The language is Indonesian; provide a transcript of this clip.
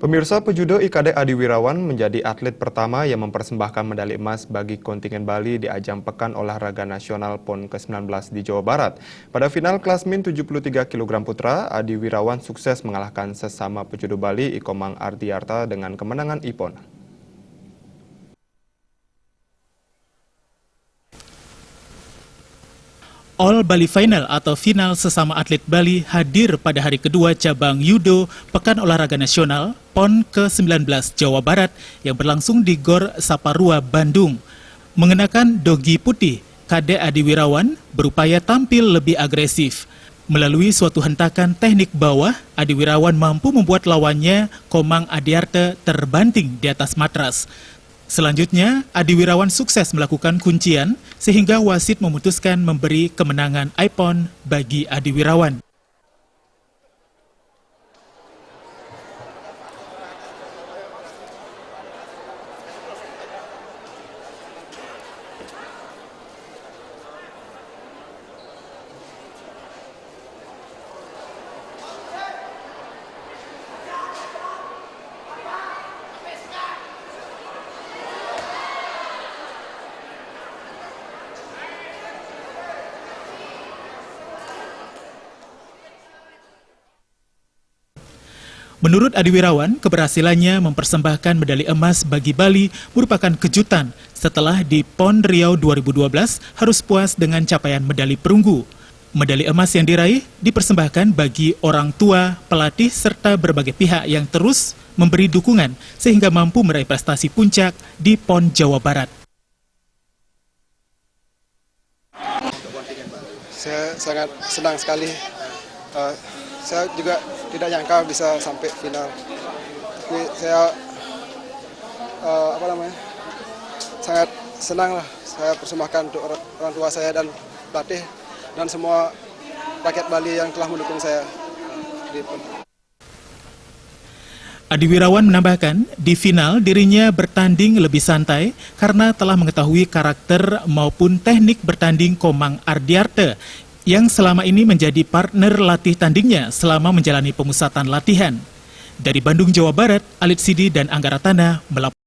Pemirsa, pejudo IKD Adi Wirawan menjadi atlet pertama yang mempersembahkan medali emas bagi kontingen Bali di ajang Pekan Olahraga Nasional PON ke-19 di Jawa Barat. Pada final klasmin 73 kg putra, Adi Wirawan sukses mengalahkan sesama pejudo Bali Ikomang Ardiarta dengan kemenangan IPON. All Bali Final atau final sesama atlet Bali hadir pada hari kedua cabang Judo Pekan Olahraga Nasional PON ke-19 Jawa Barat yang berlangsung di Gor Saparua, Bandung. Mengenakan dogi putih, KD Adi Wirawan berupaya tampil lebih agresif. Melalui suatu hentakan teknik bawah, Adi Wirawan mampu membuat lawannya, Komang Ardiarta, terbanting di atas matras. Selanjutnya, Adi Wirawan sukses melakukan kuncian sehingga wasit memutuskan memberi kemenangan IPON bagi Adi Wirawan. Menurut Adi Wirawan, keberhasilannya mempersembahkan medali emas bagi Bali merupakan kejutan setelah di PON Riau 2012 harus puas dengan capaian medali perunggu. Medali emas yang diraih dipersembahkan bagi orang tua, pelatih, serta berbagai pihak yang terus memberi dukungan sehingga mampu meraih prestasi puncak di PON Jawa Barat. Saya sangat senang sekali. Saya juga tidak nyangka bisa sampai final. Tapi saya sangat senang lah. Saya persembahkan untuk orang tua saya dan pelatih dan semua rakyat Bali yang telah mendukung saya. Adi Wirawan menambahkan, di final dirinya bertanding lebih santai karena telah mengetahui karakter maupun teknik bertanding Komang Ardiarta yang selama ini menjadi partner latih tandingnya selama menjalani pemusatan latihan. Dari Bandung, Jawa Barat, Alit Sidi dan Angga Ratana melaporkan.